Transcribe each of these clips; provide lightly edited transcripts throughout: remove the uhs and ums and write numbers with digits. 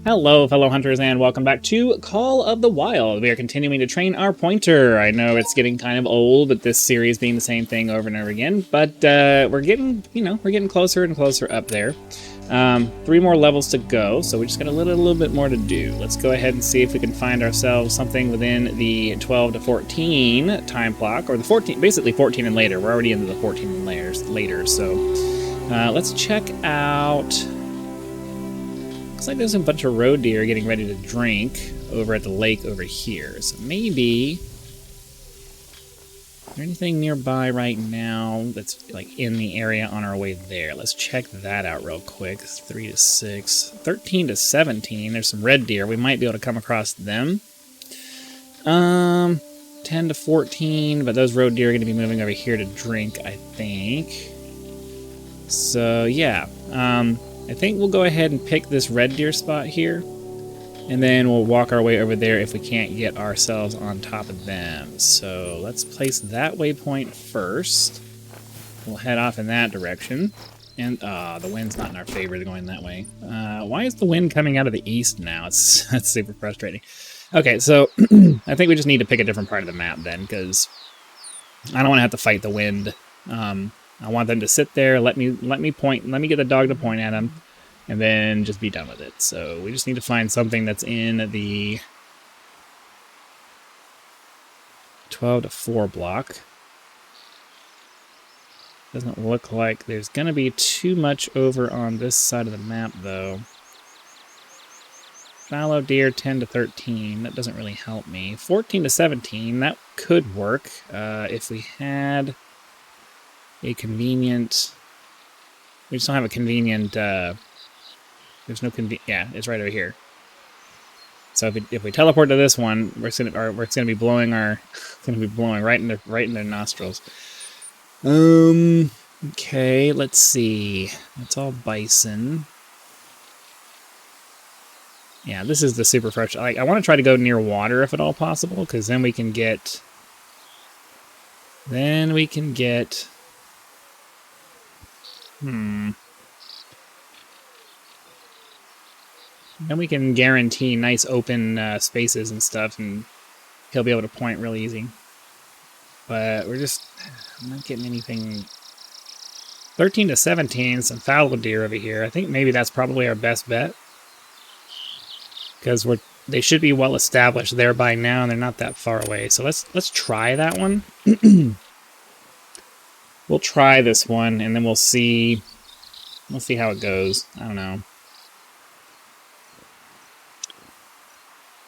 Hello, fellow hunters, and welcome back to Call of the Wild. We are continuing to train our pointer. I know it's getting kind of old with this series being the same thing over and over again, but we're getting, we're getting closer and closer up there. 3 more levels to go, so we just got a little bit more to do. Let's go ahead and see if we can find ourselves something within the 12 to 14 time block, or the 14, basically 14 and later. We're already into the 14 and later, so let's check out. Looks like there's a bunch of roe deer getting ready to drink over at the lake over here. So maybe... Is there anything nearby right now that's like in the area on our way there? Let's check that out real quick. 3 to 6. 13 to 17. There's some red deer. We might be able to come across them. 10 to 14. But those roe deer are going to be moving over here to drink, I think. So, yeah. I think we'll go ahead and pick this red deer spot here, and then we'll walk our way over there if we can't get ourselves on top of them. So let's place that waypoint first. We'll head off in that direction. And the wind's not in our favor going that way. Why is the wind coming out of the east now? That's super frustrating. Okay, so I think we just need to pick a different part of the map then, because I don't want to have to fight the wind. I want them to sit there, let me point, let me get the dog to point at them, and then just be done with it. So we just need to find something that's in the 12 to 4 block. Doesn't look like there's going to be too much over on this side of the map, though. Fallow deer 10 to 13, that doesn't really help me. 14 to 17, that could work if we had a convenient... We just don't have a convenient... There's no yeah, it's right over here. So if we teleport to this one, we're gonna be blowing right in their nostrils. Okay, let's see. It's all bison. Yeah, this is the super fresh. I want to try to go near water if at all possible, because then we can get. Then we can get. Then we can guarantee nice open spaces and stuff, and he'll be able to point real easy. But I'm not getting anything. 13 to 17, some fallow deer over here. I think maybe that's probably our best bet, because they should be well established there by now, and they're not that far away. So let's try that one. We'll try this one, and then we'll see how it goes. I don't know.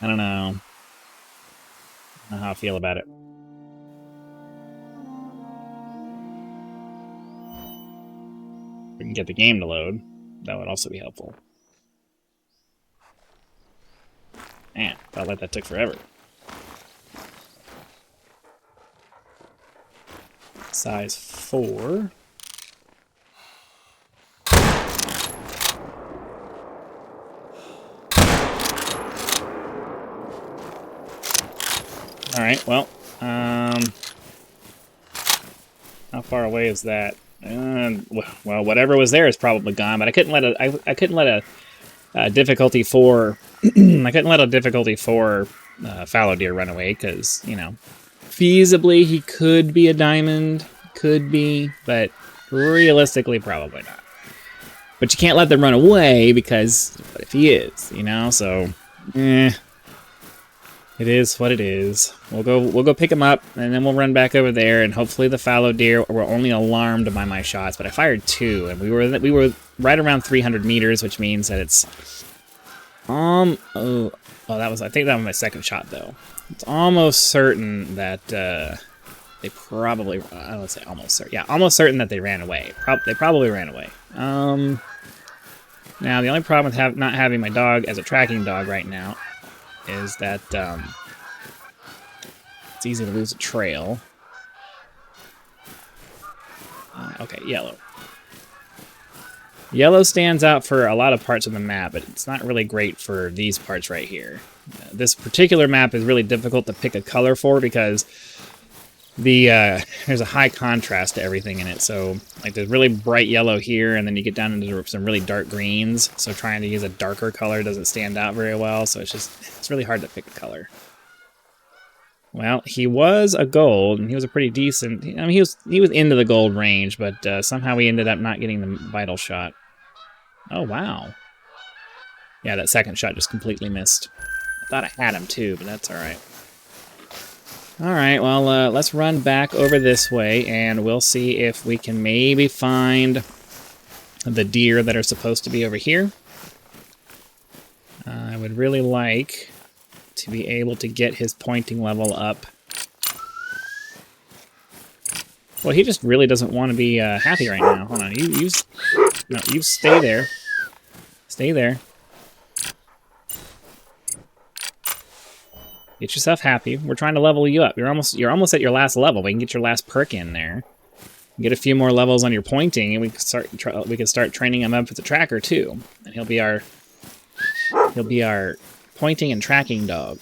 I don't know how I feel about it. We can get the game to load. That would also be helpful. Man, felt like that took forever. Size 4. Alright, well, how far away is that? Well, whatever was there is probably gone, but I couldn't let a difficulty 4 I couldn't let a difficulty 4 fallow deer run away, because, feasibly he could be a diamond, but realistically probably not. But you can't let them run away, because what if he is, so it is what it is. We'll go pick him up, and then we'll run back over there, and hopefully the fallow deer were only alarmed by my shots. But I fired 2, and we were right around 300 meters, which means that it's I think that was my second shot though. It's almost certain that they probably I don't say almost certain. Yeah, almost certain that they ran away. They probably ran away. Now the only problem with not having my dog as a tracking dog right now is that it's easy to lose a trail. Okay, yellow. Yellow stands out for a lot of parts of the map, but it's not really great for these parts right here. This particular map is really difficult to pick a color for, because there's a high contrast to everything in it. So like there's really bright yellow here, and then you get down into some really dark greens. So trying to use a darker color doesn't stand out very well. So it's really hard to pick a color. Well, he was a gold, and he was a pretty decent. I mean, he was into the gold range, but somehow we ended up not getting the vital shot. Oh wow! Yeah, that second shot just completely missed. I thought I had him too, but that's all right. All right, well, let's run back over this way, and we'll see if we can maybe find the deer that are supposed to be over here. I would really like to be able to get his pointing level up. Well, he just really doesn't want to be happy right now. Hold on, you stay there. Stay there. Get yourself happy. We're trying to level you up. You're almost at your last level. We can get your last perk in there. Get a few more levels on your pointing, and we can start training him up as a tracker too. And he'll be our pointing and tracking dog.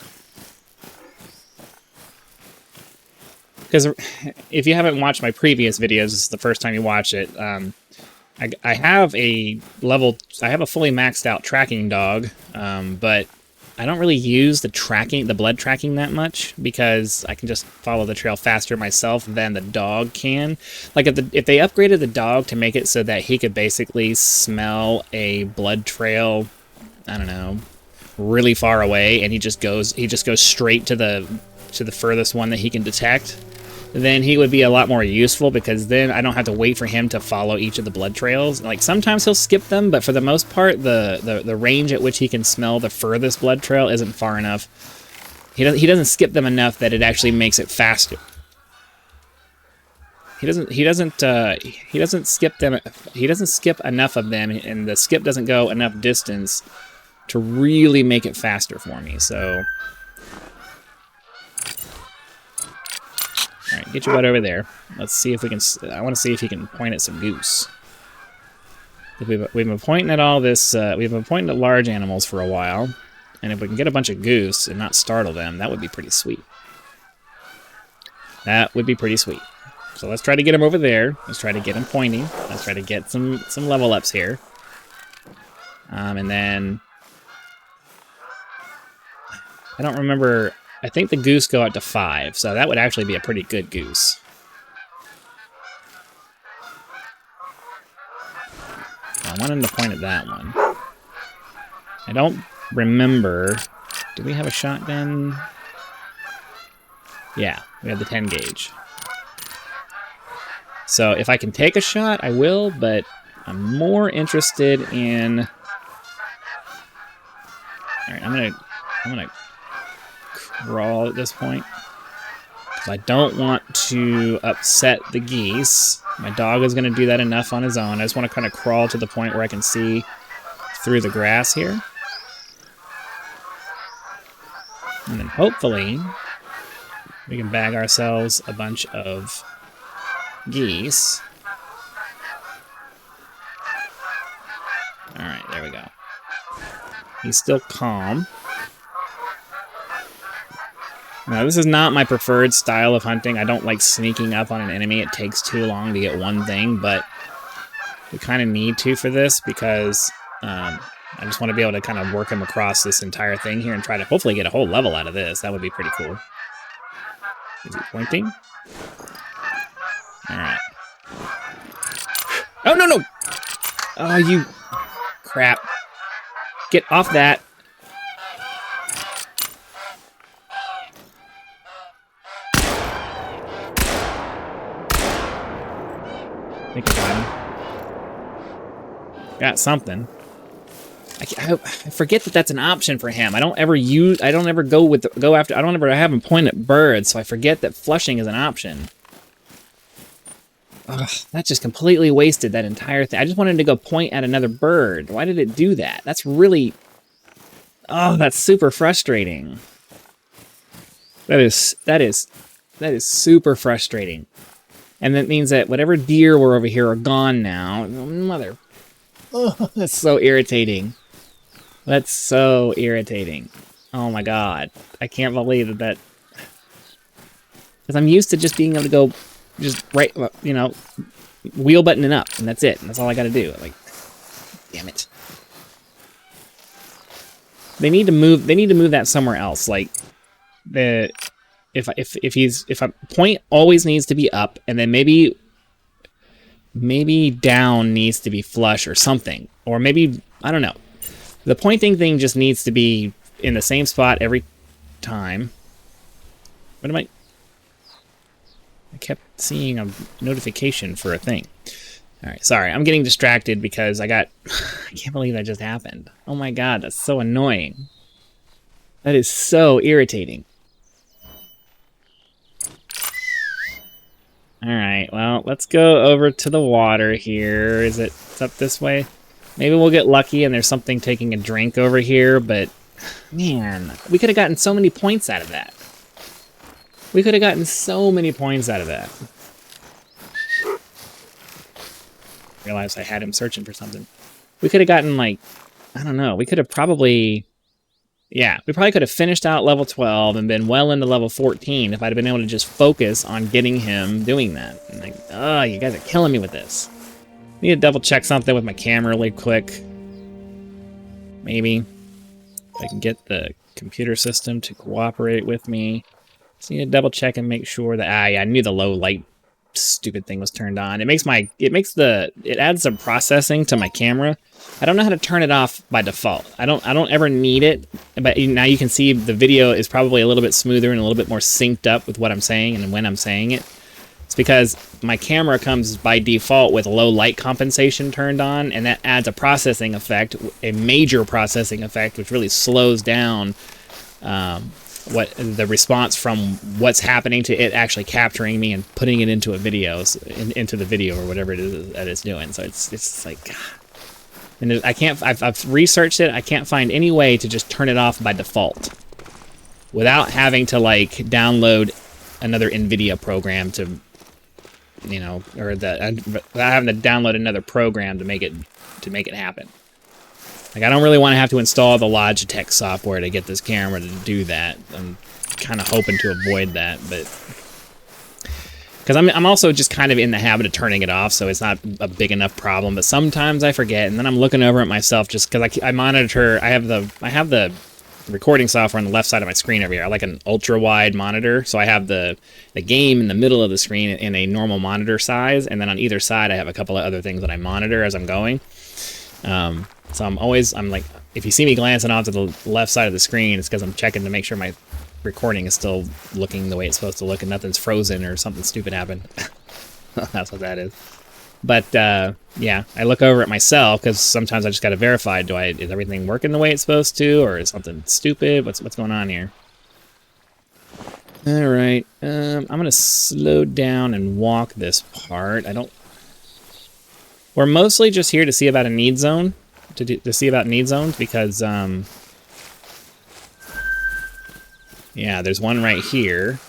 Because if you haven't watched my previous videos, this is the first time you watch it. I have a fully maxed out tracking dog, but I don't really use the blood tracking that much because I can just follow the trail faster myself than the dog can. Like if they upgraded the dog to make it so that he could basically smell a blood trail, I don't know, really far away, and he just goes straight to the furthest one that he can detect, then he would be a lot more useful, because then I don't have to wait for him to follow each of the blood trails. Like sometimes he'll skip them, but for the most part, the range at which he can smell the furthest blood trail isn't far enough. He doesn't skip them enough that it actually makes it faster. He doesn't skip them. He doesn't skip enough of them, and the skip doesn't go enough distance to really make it faster for me. So. All right, get your butt over there. Let's see if we can. I want to see if he can point at some goose. We've been pointing at all this. We've been pointing at large animals for a while, and if we can get a bunch of goose and not startle them, that would be pretty sweet. That would be pretty sweet. So let's try to get him over there. Let's try to get him pointing. Let's try to get some level ups here. And then I don't remember. I think the goose go out to 5, so that would actually be a pretty good goose. I want him to point at that one. I don't remember. Do we have a shotgun? Yeah, we have the 10 gauge. So if I can take a shot, I will, but I'm more interested in... Alright, I'm gonna crawl at this point. I don't want to upset the geese. My dog is going to do that enough on his own. I just want to kind of crawl to the point where I can see through the grass here. And then hopefully we can bag ourselves a bunch of geese. Alright, there we go. He's still calm. Now, this is not my preferred style of hunting. I don't like sneaking up on an enemy. It takes too long to get one thing, but we kind of need to for this because I just want to be able to kind of work him across this entire thing here and try to hopefully get a whole level out of this. That would be pretty cool. Is he pointing? All right. Oh, no, no! Oh, you... Crap. Get off that. I think I got him. Got something. I forget that that's an option for him. I don't ever have him point at birds, so I forget that flushing is an option. Ugh, that just completely wasted that entire thing. I just wanted to go point at another bird. Why did it do that? That's really... Oh, that's super frustrating. That is super frustrating. And that means that whatever deer were over here are gone now. Mother. Oh, that's so irritating. That's so irritating. Oh my god. I can't believe that Because I'm used to just being able to go just right, you know, wheel buttoning up, and that's it. And that's all I got to do. Like, damn it. They need to move that somewhere else. Like, if a point always needs to be up, and then maybe down needs to be flush or something. Or maybe, I don't know. The pointing thing just needs to be in the same spot every time. What am I kept seeing a notification for a thing. Alright, sorry. I'm getting distracted because I can't believe that just happened. Oh my god, that's so annoying. That is so irritating. Alright, well, let's go over to the water here. It's up this way? Maybe we'll get lucky and there's something taking a drink over here, but man, we could have gotten so many points out of that. We could have gotten so many points out of that. Realized I had him searching for something. We could have gotten, like, I don't know, we could have probably... Yeah, we probably could have finished out level 12 and been well into level 14 if I'd have been able to just focus on getting him doing that. And like, oh, you guys are killing me with this. I need to double check something with my camera really quick. Maybe. If I can get the computer system to cooperate with me. Just need to double check and make sure that, yeah, I knew the low light stupid thing was turned on. It adds some processing to my camera. I don't know how to turn it off by default. I don't ever need it, but now you can see the video is probably a little bit smoother and a little bit more synced up with what I'm saying and when I'm saying it. It's because my camera comes by default with low light compensation turned on, and that adds a processing effect, a major processing effect, which really slows down what the response from what's happening to it actually capturing me and putting it into a video, into the video or whatever it is that it's doing. So it's like, and I've researched it. I can't find any way to just turn it off by default without having to like download another NVIDIA program to, you know, or without having to download another program to make it happen. Like, I don't really want to have to install the Logitech software to get this camera to do that. I'm kind of hoping to avoid that, but... Because I'm also just kind of in the habit of turning it off, so it's not a big enough problem, but sometimes I forget, and then I'm looking over at myself just because I monitor... I have the recording software on the left side of my screen over here. I like an ultra-wide monitor, so I have the game in the middle of the screen in a normal monitor size, and then on either side I have a couple of other things that I monitor as I'm going. So I'm like, if you see me glancing off to the left side of the screen, it's because I'm checking to make sure my recording is still looking the way it's supposed to look and nothing's frozen or something stupid happened. That's what that is. But, yeah, I look over at myself because sometimes I just got to verify, is everything working the way it's supposed to, or is something stupid? What's going on here? All right, I'm going to slow down and walk this part. We're mostly just here to see about a need zone. To see about need zones because, yeah, there's one right here.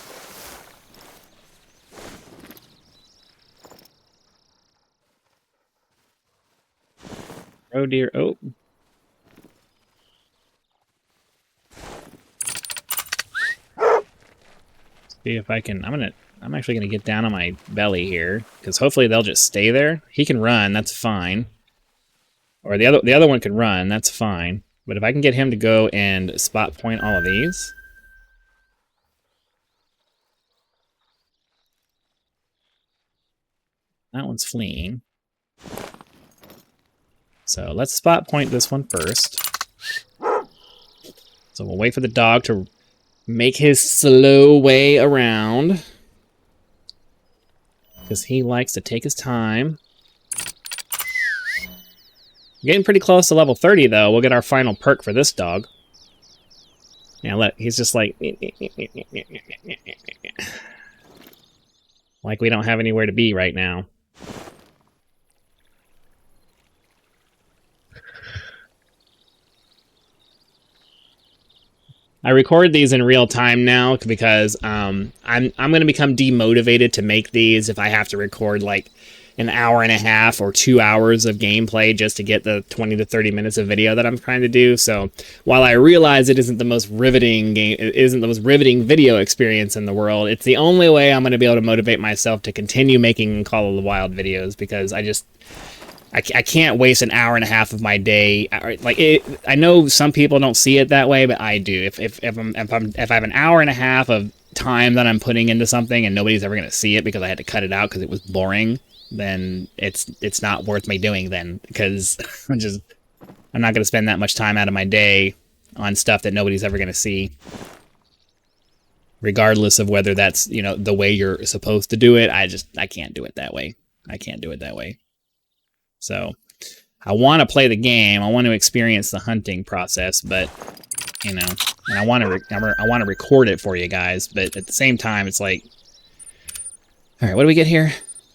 Oh dear, oh. See if I can, I'm actually gonna get down on my belly here, because hopefully they'll just stay there. He can run, that's fine. Or the other one can run, that's fine. But if I can get him to go and spot point all of these. That one's fleeing. So let's spot point this one first. So we'll wait for the dog to make his slow way around. Because he likes to take his time. Getting pretty close to level 30, though. We'll get our final perk for this dog. Yeah, he's just like... Like we don't have anywhere to be right now. I record these in real time now because I'm going to become demotivated to make these if I have to record, like... an hour and a half or 2 hours of gameplay just to get the 20 to 30 minutes of video that I'm trying to do. So while I realize it isn't the most riveting video experience in the world, it's the only way I'm going to be able to motivate myself to continue making Call of the Wild videos, because I can't waste an hour and a half of my day. Like, I know some people don't see it that way, but I do. If I have an hour and a half of time that I'm putting into something and nobody's ever going to see it because I had to cut it out because it was boring, then it's not worth me doing then, because I'm not going to spend that much time out of my day on stuff that nobody's ever going to see, regardless of whether that's, you know, the way you're supposed to do it. I can't do it that way. I can't do it that way. So I want to play the game. I want to experience the hunting process, but, you know, and I want to record it for you guys. But at the same time, it's like, all right, what do we get here?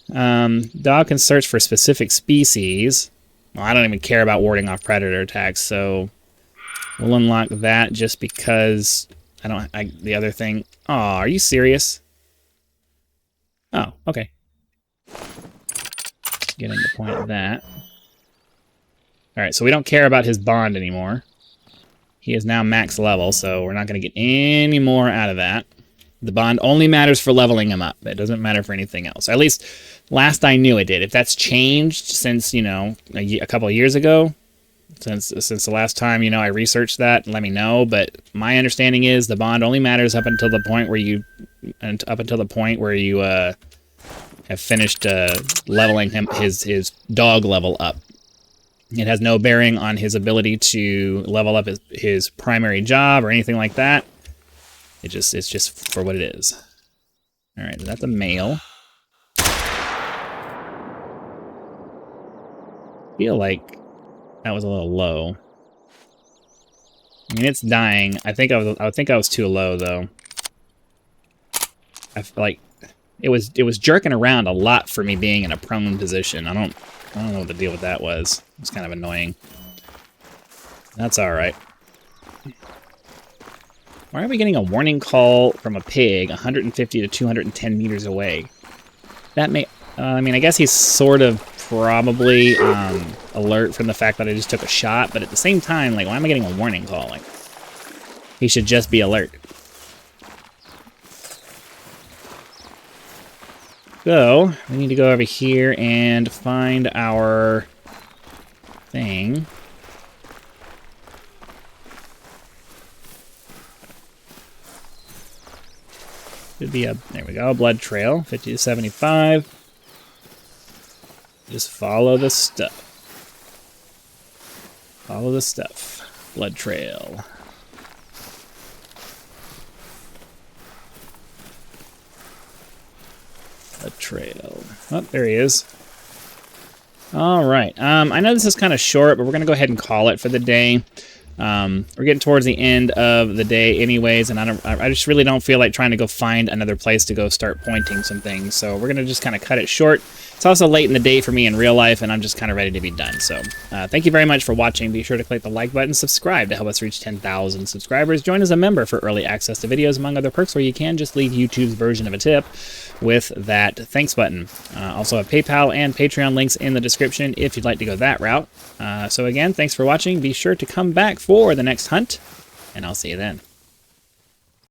Dog can search for specific species. Well, I don't even care about warding off predator attacks, so we'll unlock that just because the other thing. Oh, are you serious? Oh, okay. Get into point of that. Alright, so we don't care about his bond anymore. He is now max level, so we're not going to get any more out of that. The bond only matters for leveling him up. It doesn't matter for anything else. At least last I knew it did. If that's changed since, you know, a couple of years ago, since the last time, you know, I researched that, let me know. But my understanding is the bond only matters up until the point where you have finished leveling his dog level up. It has no bearing on his ability to level up his primary job or anything like that. It's just for what it is. All right, that's a male. I feel like that was a little low. I mean, it's dying. I think I was too low though. I feel like it was jerking around a lot for me being in a prone position. I don't know what the deal with that was. It's kind of annoying. That's all right. Why are we getting a warning call from a pig 150 to 210 meters away? That may... I mean, I guess he's sort of probably alert from the fact that I just took a shot, but at the same time, like, why am I getting a warning call? Like, he should just be alert. So, we need to go over here and find our thing. Should be a, there we go, blood trail, 50 to 75. Just follow the stuff. Follow the stuff. Blood trail. A trail. Oh, there he is. All right. I know this is kind of short, but we're going to go ahead and call it for the day. We're getting towards the end of the day anyways, and I just really don't feel like trying to go find another place to go start pointing some things. So we're going to just kind of cut it short. It's also late in the day for me in real life, and I'm just kind of ready to be done. So thank you very much for watching. Be sure to click the like button, subscribe to help us reach 10,000 subscribers. Join as a member for early access to videos, among other perks, where you can just leave YouTube's version of a tip with that thanks button. Also have PayPal and Patreon links in the description if you'd like to go that route. So again, thanks for watching. Be sure to come back for the next hunt, and I'll see you then.